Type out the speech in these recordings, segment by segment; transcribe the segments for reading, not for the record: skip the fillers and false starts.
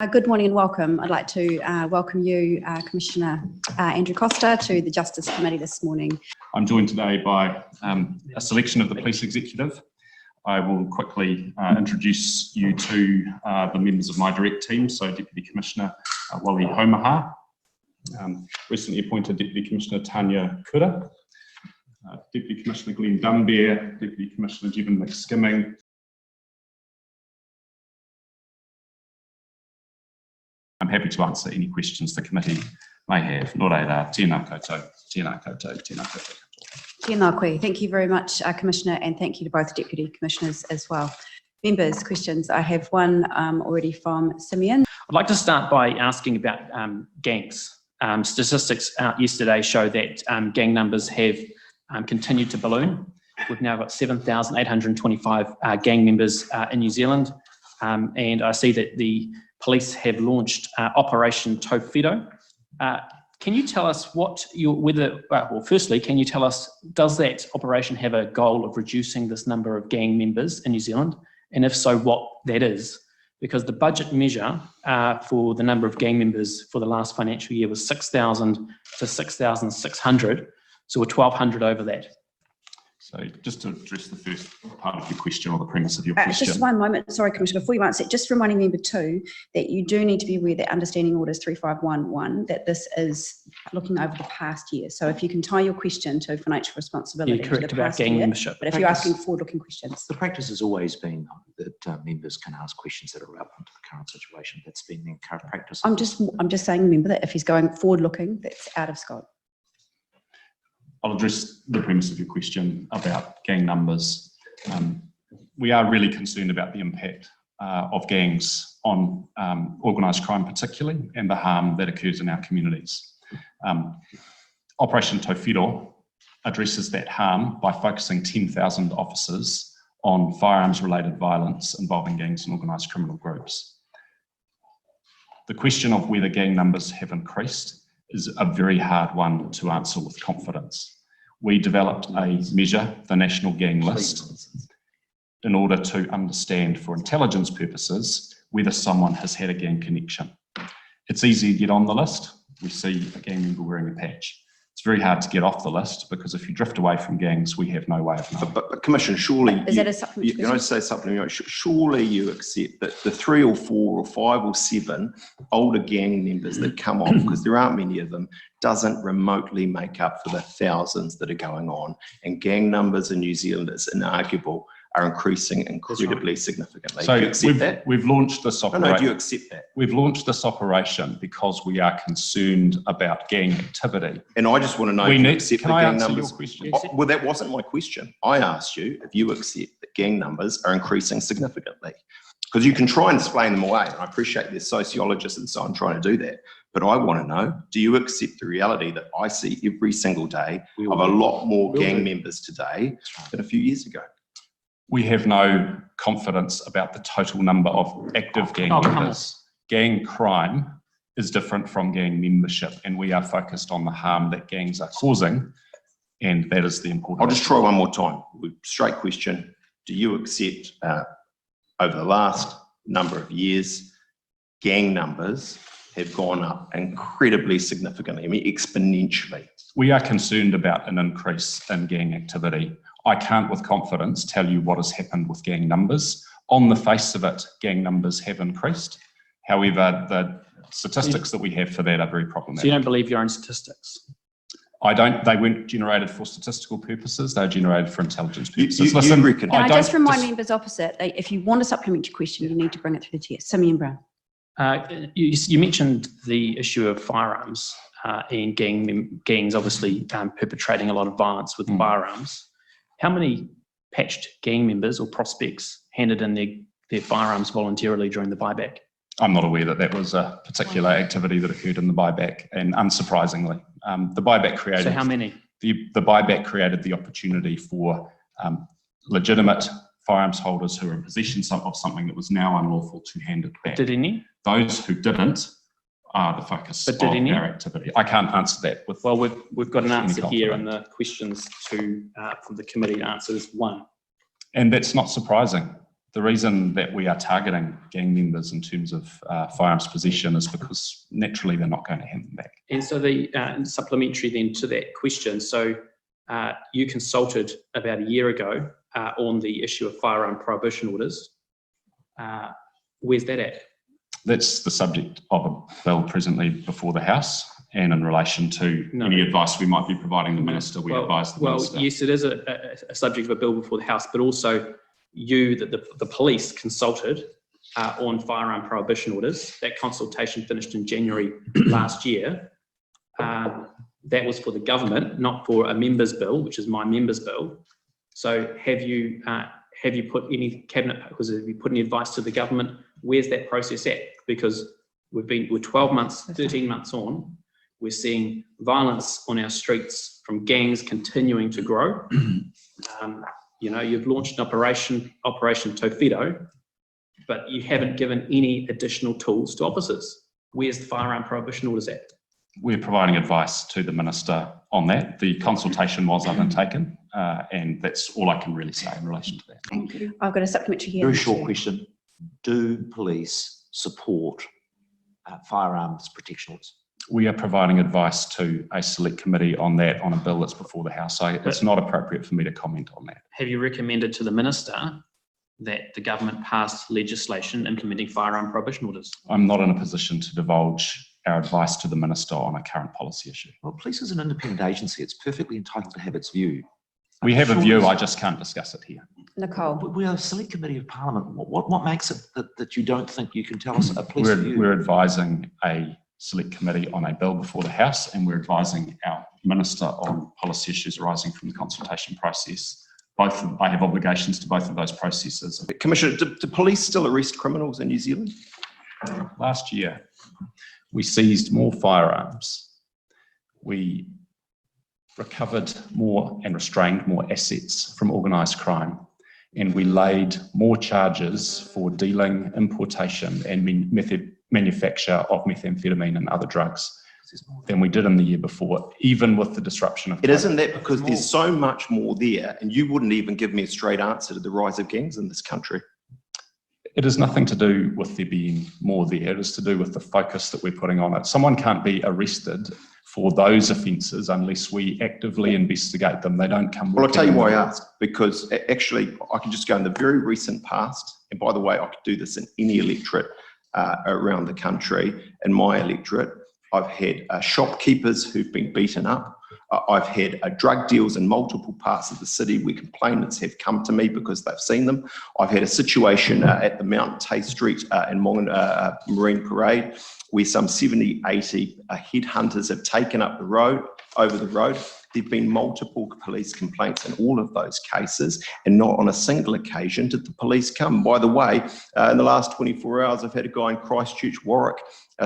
Good morning and welcome. I'd like to welcome you, Commissioner Andrew Costa, to the Justice Committee this morning. I'm joined today by a selection of the Police Executive. I will quickly introduce you to the members of my direct team. So Deputy Commissioner Wally Homaha, recently appointed Deputy Commissioner Tanya Kura, Deputy Commissioner Glenn Dunbear, Deputy Commissioner Jevon McSkimming, I'm happy to answer any questions the committee may have. Nō reira, tēnā koutou, tēnā koutou, tēnā koutou. Tēnā koe. Thank you very much, Commissioner, and thank you to both Deputy Commissioners as well. Members, questions. I have one already from Simeon. I'd like to start by asking about gangs. Statistics out yesterday show that gang numbers have continued to balloon. We've now got 7,825 gang members in New Zealand, and I see that the police have launched Operation Tōwhiro. Can you tell us firstly, can you tell us, does that operation have a goal of reducing this number of gang members in New Zealand? And if so, what that is? Because the budget measure for the number of gang members for the last financial year was 6,000 to 6,600. So we're 1,200 over that. So just to address the first part of your question, or the premise of your question. Just one moment, sorry, Commissioner, before you answer it, just reminding member two that you do need to be aware that understanding orders 3511, that this is looking over the past year. So if you can tie your question to financial responsibility. You're correct about gang membership. But if you're asking forward-looking questions. The practice has always been that members can ask questions that are relevant to the current situation. That's been the current practice. I'm just saying, remember, that if he's going forward-looking, that's out of scope. I'll address the premise of your question about gang numbers. We are really concerned about the impact of gangs on organised crime particularly, and the harm that occurs in our communities. Operation Tōwhiro addresses that harm by focusing 10,000 officers on firearms related violence involving gangs and organised criminal groups. The question of whether gang numbers have increased is a very hard one to answer with confidence. We developed a measure, the National Gang List, in order to understand for intelligence purposes whether someone has had a gang connection. It's easy to get on the list. We see a gang member wearing a patch. It's very hard to get off the list because if you drift away from gangs, we have no way of knowing. But Commissioner, surely, is that a supplementary question? Can I say something? Surely you accept that the 3 or 4 or 5 or 7 older gang members that come on, because there aren't many of them, doesn't remotely make up for the thousands that are going on. And gang numbers in New Zealand, it's inarguable, are increasing incredibly significantly. So do you accept that? We've launched this operation. No, do you accept that? We've launched this operation because we are concerned about gang activity. And I just want to know if you accept the gang numbers. Your question? Well, that wasn't my question. I asked you if you accept that gang numbers are increasing significantly. Because you can try and explain them away, and I appreciate there's sociologists and so on trying to do that. But I want to know, do you accept the reality that I see every single day of a lot more gang members today than a few years ago? We have no confidence about the total number of active gang members. Gang crime is different from gang membership, and we are focused on the harm that gangs are causing, and that is the important. I'll just try one more time. Straight question. Do you accept over the last number of years, gang numbers have gone up incredibly significantly, I mean exponentially? We are concerned about an increase in gang activity. I can't with confidence tell you what has happened with gang numbers. On the face of it, gang numbers have increased. However, the statistics that we have for that are very problematic. So you don't believe your own statistics? I don't. They weren't generated for statistical purposes. They were generated for intelligence purposes. Can I just remind members opposite, if you want a supplementary question, you need to bring it through the chair. Simeon Brown. You mentioned the issue of firearms and gangs obviously perpetrating a lot of violence with firearms. How many patched gang members or prospects handed in their firearms voluntarily during the buyback? I'm not aware that that was a particular activity that occurred in the buyback, and unsurprisingly, the buyback created. So how many? The buyback created the opportunity for legitimate firearms holders who are in possession of something that was now unlawful to hand it back. Did any? Those who didn't are the focus of our activity. I can't answer that with. Well, we've got an answer here, and the questions from the committee answer is 1. And that's not surprising. The reason that we are targeting gang members in terms of firearms possession is because naturally they're not going to hand them back. And so the supplementary then to that question, so you consulted about a year ago on the issue of firearm prohibition orders. Where's that at? That's the subject of a bill presently before the House, and in relation to any advice we might be providing the Minister, we advise the Minister. Well, yes, it is a subject of a bill before the House, but also the police consulted on firearm prohibition orders. That consultation finished in January last year. That was for the government, not for a member's bill, which is my member's bill. So have you put any have you put any advice to the government? Where's that process at? Because we're 12 months, 13 months on, we're seeing violence on our streets from gangs continuing to grow. You've launched an Operation Tofido, but you haven't given any additional tools to officers. Where's the firearm prohibition orders at? We're providing advice to the Minister on that. The consultation was undertaken, and that's all I can really say in relation to that. Thank you. I've got a supplementary here. Very short question. Do police support firearms protection orders? We are providing advice to a select committee on that, on a bill that's before the House. So it's not appropriate for me to comment on that. Have you recommended to the Minister that the government pass legislation implementing firearm prohibition orders? I'm not in a position to divulge our advice to the Minister on a current policy issue. Well, police is an independent agency. It's perfectly entitled to have its view. We have a view, I just can't discuss it here. Nicole. But we are a select committee of Parliament. What makes it that you don't think you can tell us a police view? We're advising a select committee on a bill before the House, and we're advising our Minister on policy issues arising from the consultation process. I have obligations to both of those processes. Commissioner, do police still arrest criminals in New Zealand? Last year, we seized more firearms. We recovered more and restrained more assets from organised crime. And we laid more charges for dealing, importation and manufacture of methamphetamine and other drugs than we did in the year before, even with the disruption of COVID. It isn't that because there's so much more there, and you wouldn't even give me a straight answer to the rise of gangs in this country. It has nothing to do with there being more there. It is to do with the focus that we're putting on it. Someone can't be arrested for those offences unless we actively investigate them. They don't come. Well, I'll tell you why I asked, because actually I can just go in the very recent past, and by the way, I could do this in any electorate around the country. In my electorate, I've had shopkeepers who've been beaten up. I've had drug deals in multiple parts of the city where complainants have come to me because they've seen them. I've had a situation at the Mount Tay Street in Marine Parade where some 70, 80 headhunters have taken up the road, over the road. There've been multiple police complaints in all of those cases, and not on a single occasion did the police come. By the way, in the last 24 hours, I've had a guy in Christchurch, Warwick,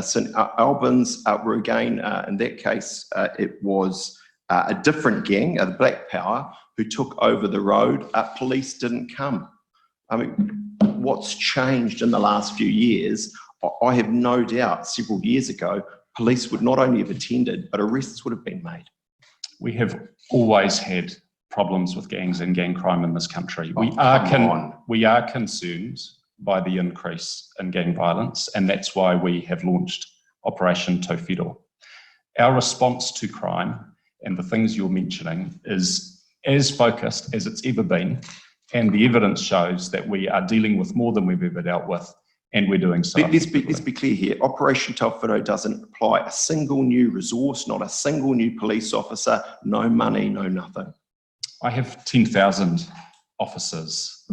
St Albans, where again, in that case, it was a different gang, the Black Power, who took over the road. Police didn't come. I mean, what's changed in the last few years? I have no doubt several years ago, police would not only have attended, but arrests would have been made. We have always had problems with gangs and gang crime in this country. We are concerned by the increase in gang violence, and that's why we have launched Operation Tofido. Our response to crime and the things you're mentioning is as focused as it's ever been, and the evidence shows that we are dealing with more than we've ever dealt with, and we're doing so. Let's be clear here. Operation Tofido doesn't apply a single new resource, not a single new police officer, no money, no nothing. I have 10,000 officers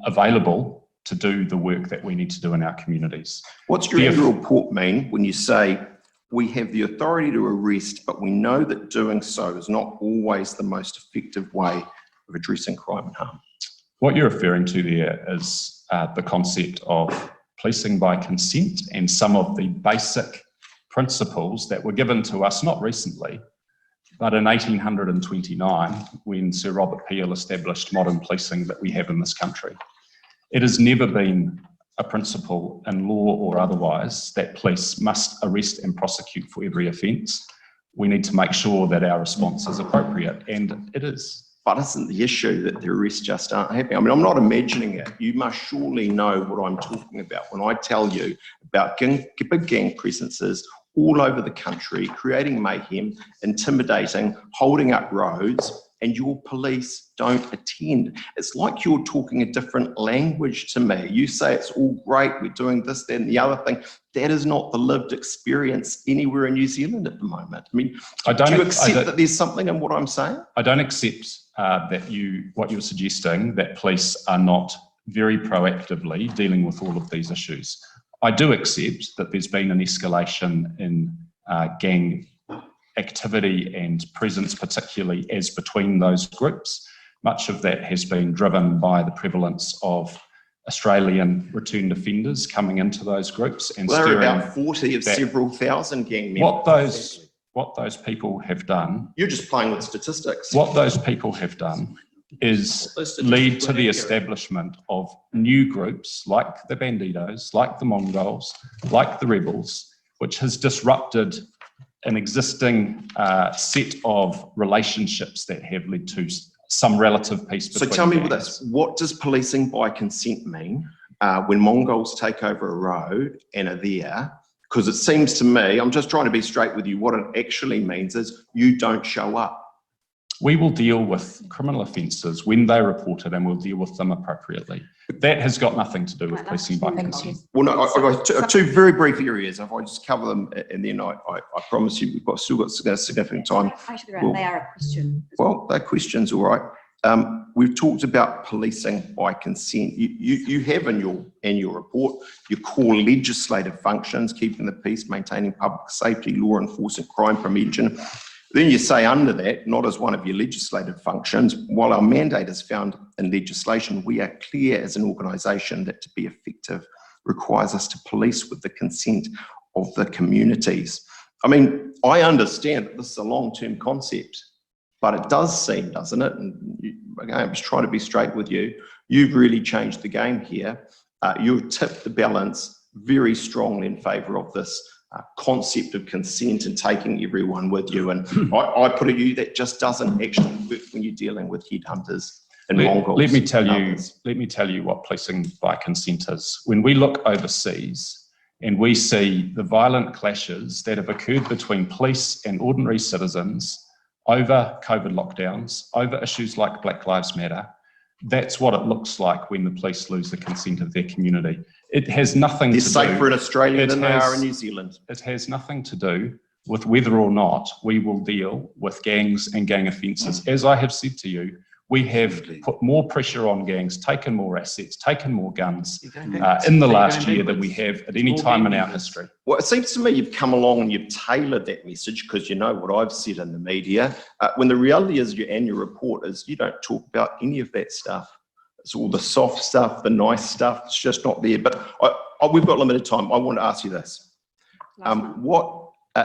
available to do the work that we need to do in our communities. What's your annual report mean when you say we have the authority to arrest, but we know that doing so is not always the most effective way of addressing crime and harm? What you're referring to there is the concept of policing by consent and some of the basic principles that were given to us, not recently, but in 1829, when Sir Robert Peel established modern policing that we have in this country. It has never been a principle in law or otherwise that police must arrest and prosecute for every offence. We need to make sure that our response is appropriate, and it is. but isn't the issue that the arrests just aren't happening? I mean, I'm not imagining it. You must surely know what I'm talking about when I tell you about big gang presences all over the country, creating mayhem, intimidating, holding up roads, and your police don't attend. It's like you're talking a different language to me. You say it's all great, we're doing this, that, and the other thing. That is not the lived experience anywhere in New Zealand at the moment. I mean, do you accept that there's something in what I'm saying? I don't accept that what you're suggesting, that police are not very proactively dealing with all of these issues. I do accept that there's been an escalation in gang activity and presence, particularly as between those groups. Much of that has been driven by the prevalence of Australian returned offenders coming into those groups and well, there are about 40 of several thousand gang members. What those people have done. You're just playing with statistics. What those people have done is lead to the establishment of new groups like the Bandidos, like the Mongols, like the Rebels, which has disrupted an existing set of relationships that have led to some relative peace between So tell me gangs. this, what does policing by consent mean when Mongols take over a road and are there? Because it seems to me, I'm just trying to be straight with you, what it actually means is you don't show up. We will deal with criminal offences when they're reported and we'll deal with them appropriately. That has got nothing to do with policing by consent. Well, no, I've got two very brief areas. If I just cover them and then I promise you we've still got significant time. Well, they are a question. Well, they're questions, all right. We've talked about policing by consent. You have in your annual report your core legislative functions, keeping the peace, maintaining public safety, law enforcement, crime prevention. Then you say under that, not as one of your legislative functions, while our mandate is found in legislation, we are clear as an organisation that to be effective requires us to police with the consent of the communities. I mean, I understand that this is a long-term concept, but it does seem, doesn't it? And again, I'm just trying to be straight with you. You've really changed the game here. You've tipped the balance very strongly in favour of this concept of consent and taking everyone with you. And I put it to you, that just doesn't actually work when you're dealing with headhunters and Mongols. Let me tell you what policing by consent is. When we look overseas and we see the violent clashes that have occurred between police and ordinary citizens over COVID lockdowns, over issues like Black Lives Matter, that's what it looks like when the police lose the consent of their community. It has nothing to do... They're safer in Australia than they are in New Zealand. It has nothing to do with whether or not we will deal with gangs and gang offences. As I have said to you, we have put more pressure on gangs, taken more assets, taken more guns in the last year than we have at any time in our history. Well, it seems to me you've come along and you've tailored that message because you know what I've said in the media, when the reality is your annual report is you don't talk about any of that stuff. It's all the soft stuff, the nice stuff, it's just not there. But we've got limited time. I want to ask you this. What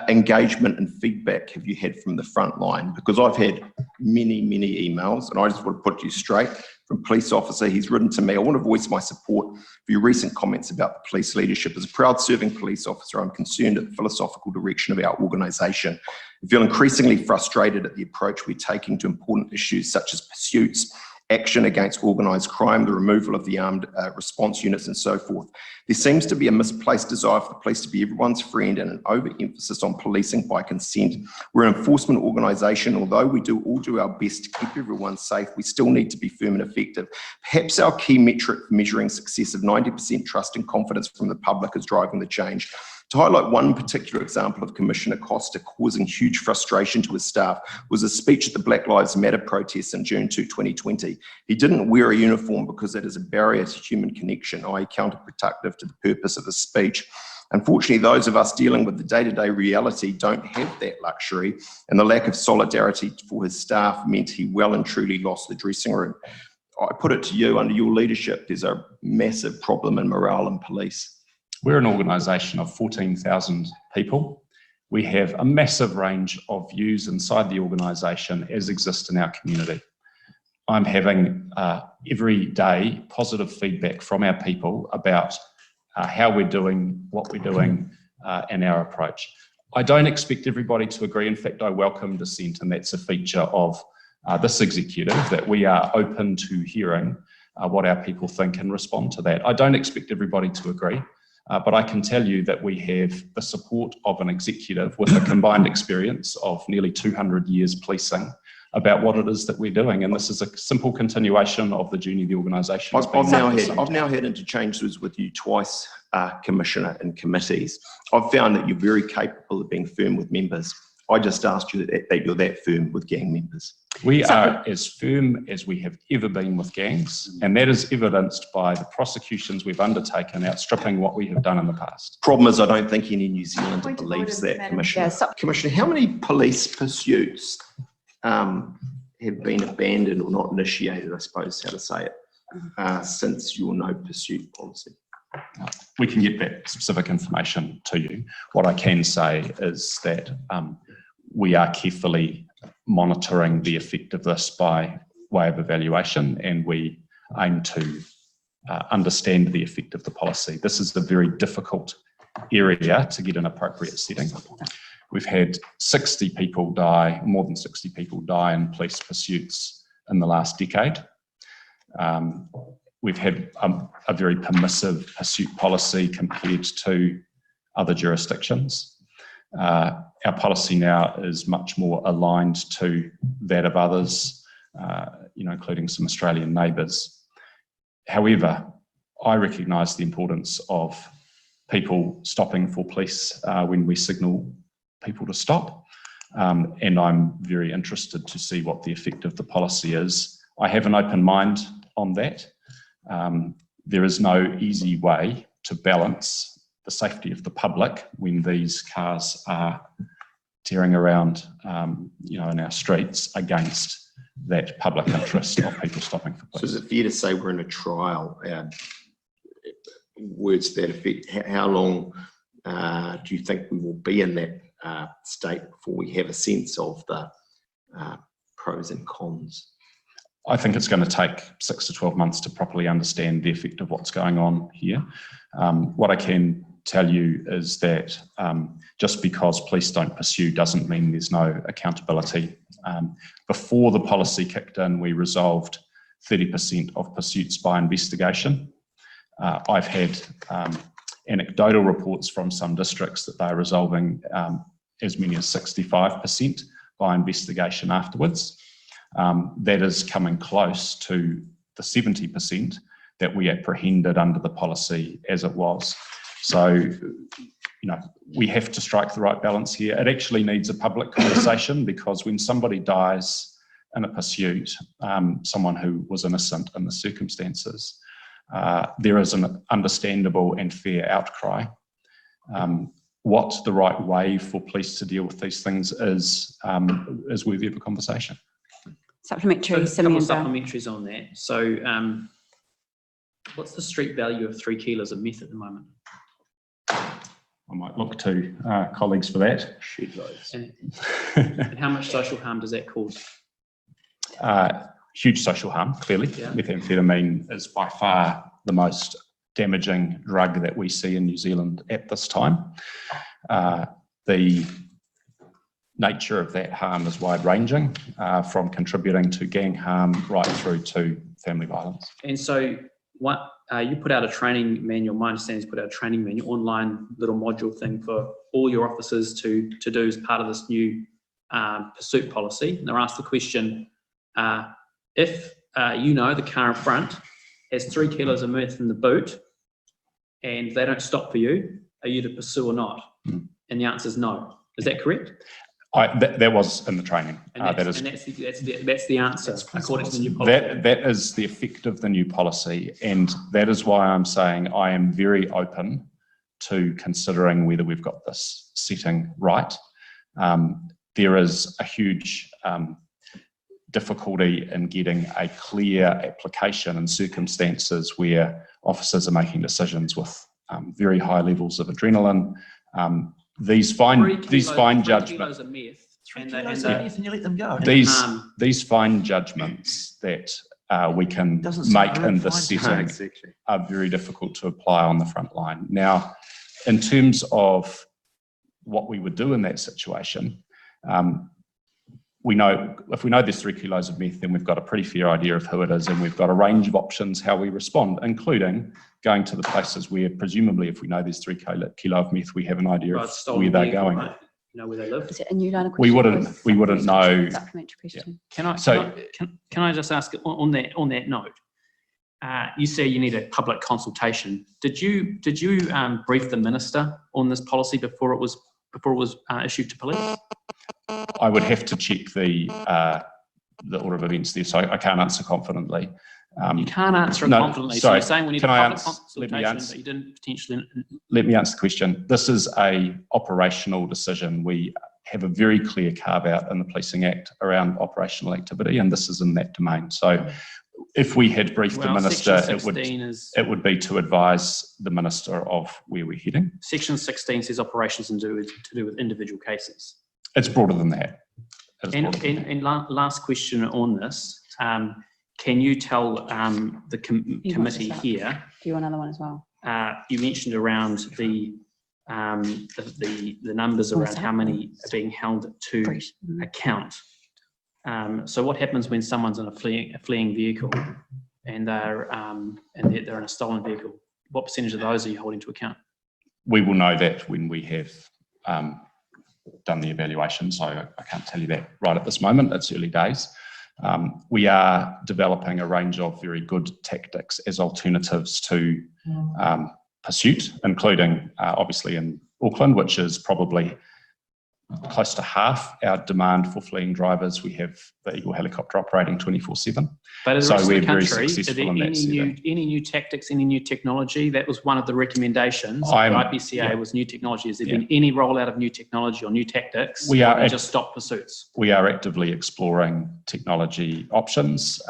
engagement and feedback have you had from the front line? Because I've had many emails, and I just want to put you straight. From police officer, he's written to me, I want to voice my support for your recent comments about the police leadership. As a proud serving police officer, I'm concerned at the philosophical direction of our organisation. I feel increasingly frustrated at the approach we're taking to important issues such as pursuits, action against organised crime, the removal of the armed response units and so forth. There seems to be a misplaced desire for the police to be everyone's friend and an overemphasis on policing by consent. We're an enforcement organisation. Although we all do our best to keep everyone safe, we still need to be firm and effective. Perhaps our key metric for measuring success of 90% trust and confidence from the public is driving the change. To highlight one particular example of Commissioner Costa causing huge frustration to his staff was a speech at the Black Lives Matter protests in June 2020. He didn't wear a uniform because it is a barrier to human connection, i.e. counterproductive to the purpose of the speech. Unfortunately, those of us dealing with the day-to-day reality don't have that luxury, and the lack of solidarity for his staff meant he well and truly lost the dressing room. I put it to you, under your leadership, there's a massive problem in morale in police. We're an organisation of 14,000 people. We have a massive range of views inside the organisation as exists in our community. I'm having every day positive feedback from our people about how we're doing, what we're doing, and our approach. I don't expect everybody to agree. In fact, I welcome dissent, and that's a feature of this executive that we are open to hearing what our people think and respond to that. I don't expect everybody to agree, but I can tell you that we have the support of an executive with a combined experience of nearly 200 years policing about what it is that we're doing. And this is a simple continuation of the journey the organisation has been on. I've now had interchanges with you twice, Commissioner, in committees. I've found that you're very capable of being firm with members. I just asked you that you're that firm with gang members. We are as firm as we have ever been with gangs, and that is evidenced by the prosecutions we've undertaken, outstripping what we have done in the past. Problem is, I don't think any New Zealander believes that, Commissioner. Yeah, Commissioner, how many police pursuits have been abandoned or not initiated, I suppose, how to say it, since your no pursuit policy? We can get that specific information to you. What I can say is that we are carefully monitoring the effect of this by way of evaluation, and we aim to understand the effect of the policy. This is a very difficult area to get an appropriate setting. We've had 60 people die, more than 60 people die in police pursuits in the last decade. We've had a very permissive pursuit policy compared to other jurisdictions. Our policy now is much more aligned to that of others, including some Australian neighbours. However, I recognise the importance of people stopping for police when we signal people to stop, and I'm very interested to see what the effect of the policy is. I have an open mind on that. There is no easy way to balance the safety of the public when these cars are tearing around, in our streets against that public interest of people stopping for police. So is it fair to say we're in a trial? Words to that effect. How long do you think we will be in that state before we have a sense of the pros and cons? I think it's going to take 6 to 12 months to properly understand the effect of what's going on here. What I can tell you is that just because police don't pursue doesn't mean there's no accountability. Before the policy kicked in, we resolved 30% of pursuits by investigation. I've had anecdotal reports from some districts that they're resolving as many as 65% by investigation afterwards. That is coming close to the 70% that we apprehended under the policy as it was. So, we have to strike the right balance here. It actually needs a public conversation, because when somebody dies in a pursuit, someone who was innocent in the circumstances, there is an understandable and fair outcry. What the right way for police to deal with these things is worthy of a conversation. Supplementary, So a couple of Simeon. supplementaries on that. So what's the street value of 3 kilos of meth at the moment? I might look to colleagues for that. Shed loads. And how much social harm does that cause? Huge social harm, clearly. Yeah. Methamphetamine is by far the most damaging drug that we see in New Zealand at this time. The nature of that harm is wide-ranging, from contributing to gang harm right through to family violence. And so what you put out a training manual, my understanding is put out a training manual, online little module thing for all your officers to do as part of this new pursuit policy. And they're asked the question, if the car in front has 3 kilos of meth in the boot and they don't stop for you, are you to pursue or not? And the answer is no. Is that correct? That was in the training. That's the answer, according to the new policy. That is the effect of the new policy, and that is why I'm saying I am very open to considering whether we've got this setting right. There is a huge difficulty in getting a clear application in circumstances where officers are making decisions with very high levels of adrenaline. These fine judgments. And you let them go. These fine judgments that we can make in this setting are very difficult to apply on the front line. Now, in terms of what we would do in that situation, we know, if we know there's 3 kilos of meth, then we've got a pretty fair idea of who it is, and we've got a range of options how we respond, including going to the places where presumably if we know there's 3 kilo of meth, we have an idea of where they're going. Right? You know where they live. Is it a new line of We question? wouldn't know. Supplementary question. Can I just ask on that note? You say you need a public consultation. Did you brief the minister on this policy before it was issued to police? I would have to check the order of events there, so I can't answer confidently. You can't answer it confidently. So you're saying we need a public consultation, but you didn't potentially. Let me answer the question. This is a operational decision. We have a very clear carve out in the Policing Act around operational activity, and this is in that domain. So if we had briefed the minister, it would be to advise the minister of where we're heading. Section 16 says operations to do with individual cases. It's broader than that. And last question on this. Can you tell the committee here? Do you want another one as well? You mentioned around the numbers around how many are being held to account. So what happens when someone's in a fleeing vehicle and they're in a stolen vehicle? What percentage of those are you holding to account? We will know that when we have done the evaluation, so I can't tell you that right at this moment. It's early days. We are developing a range of very good tactics as alternatives to pursuit, including obviously in Auckland, which is probably close to half our demand for fleeing drivers. We have the Eagle helicopter operating 24/7. But in the rest of the country, are there any new tactics, any new technology? That was one of the recommendations of IPCA was new technology. Has there been any rollout of new technology or new tactics? We are just stop pursuits. We are actively exploring technology options.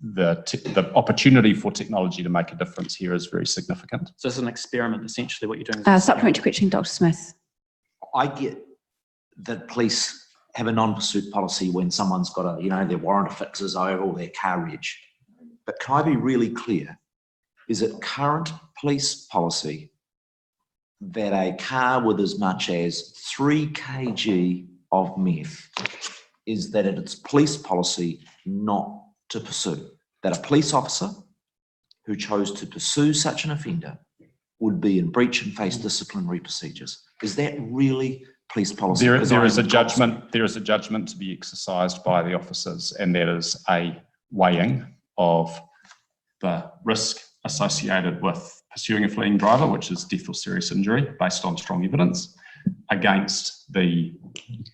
The opportunity for technology to make a difference here is very significant. So it's an experiment, essentially, what you're doing. Supplementary question, Dr. Smith. I get that police have a non-pursuit policy when someone's got their warrant fixes over or their car reg. But can I be really clear? Is it current police policy that a car with as much as 3 kg of meth is that it's police policy not to pursue? That a police officer who chose to pursue such an offender would be in breach and face disciplinary procedures? Is that really police policy? There is a judgment to be exercised by the officers, and that is a weighing of the risk associated with pursuing a fleeing driver, which is death or serious injury based on strong evidence, against the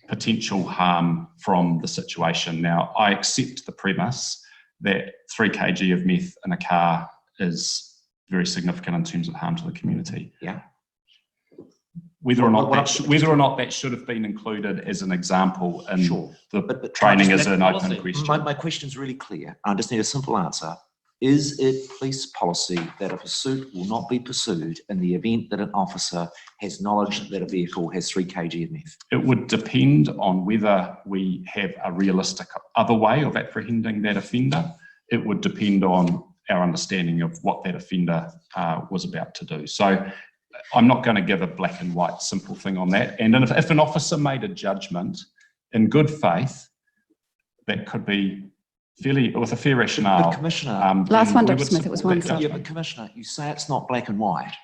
potential harm from the situation. Now, I accept the premise that 3 kg of meth in a car is very significant in terms of harm to the community. Yeah. Whether or not that should have been included as an example in the training is an open question. My question's really clear. I just need a simple answer. Is it police policy that a pursuit will not be pursued in the event that an officer has knowledge that a vehicle has 3 kg of meth? It would depend on whether we have a realistic other way of apprehending that offender. It would depend on our understanding of what that offender was about to do. So I'm not going to give a black and white simple thing on that. And if an officer made a judgment in good faith, that could be fairly with a fair rationale. But Commissioner, last one, Dr. Smith, it was one. Yeah, but Commissioner, you say it's not black and white,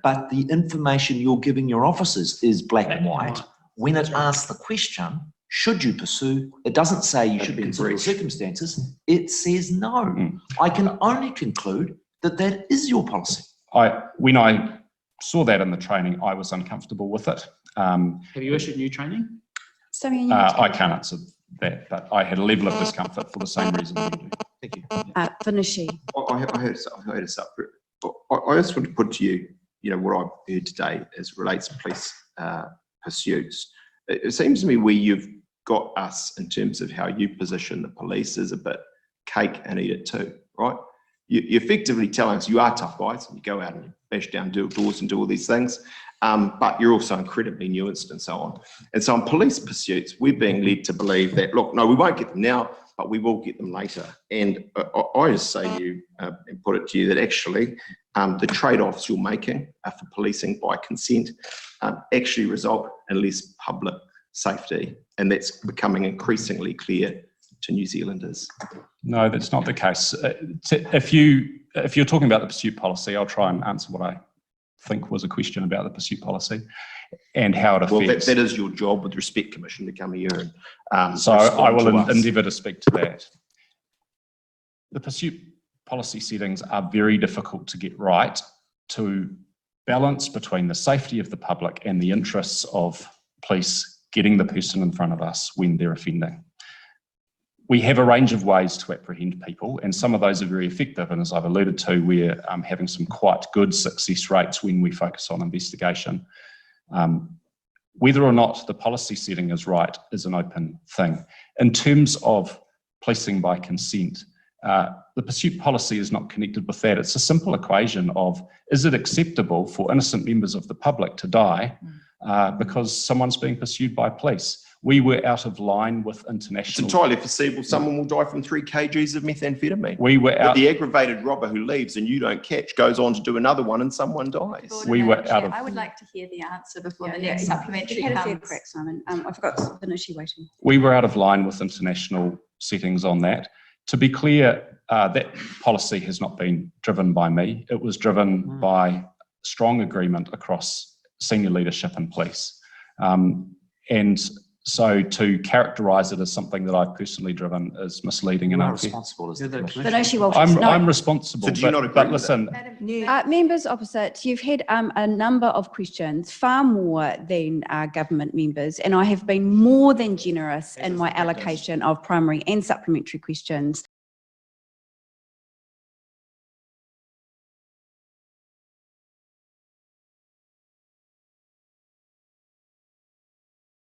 but the information you're giving your officers is black and white. When it asks the question, should you pursue, it doesn't say you should consider the circumstances. It says no. I can only conclude that that is your policy. When I saw that in the training, I was uncomfortable with it. Have you issued new training? I can't answer that, but I had a level of discomfort for the same reason you do. Thank you. Vinishi. I heard a separate. I just want to put to you, what I've heard today as relates to police pursuits. It seems to me where you've got us in terms of how you position the police is a bit cake and eat it too, right? You're effectively telling us you are tough guys and you go out and you bash down doors and do all these things, but you're also incredibly nuanced and so on. And so on police pursuits, we're being led to believe that, look, no, we won't get them now, but we will get them later. And I just say to you and put it to you that actually the trade-offs you're making for policing by consent actually result in less public safety, and that's becoming increasingly clear to New Zealanders. No, that's not the case. If you're talking about the pursuit policy, I'll try and answer what I think was a question about the pursuit policy and how it affects. Well, that is your job with respect, Commission, to come here and so I will respond to us. endeavour to speak to that. The pursuit policy settings are very difficult to get right, to balance between the safety of the public and the interests of police getting the person in front of us when they're offending. We have a range of ways to apprehend people, and some of those are very effective. And as I've alluded to, we're having some quite good success rates when we focus on investigation. Whether or not the policy setting is right is an open thing. In terms of policing by consent, the pursuit policy is not connected with that. It's a simple equation of, is it acceptable for innocent members of the public to die because someone's being pursued by police? We were out of line with international... It's entirely foreseeable someone will die from 3 kgs of methamphetamine. We were But out... the aggravated robber who leaves and you don't catch goes on to do another one and someone dies. We were out of... I would like to hear the answer before the Yeah, next supplementary you had a fair comes. crack, Simon. I forgot to finish you waiting. We were out of line with international settings on that. To be clear, that policy has not been driven by me. It was driven by strong agreement across senior leadership and police. And so to characterise it as something that I've personally driven is misleading and You're unfair. responsible as the Commission. But actually, Walters, I'm responsible, So do you not agree but with listen, members opposite, you've had a number of questions, far more than government members, and I have been more than generous in my allocation of primary and supplementary questions.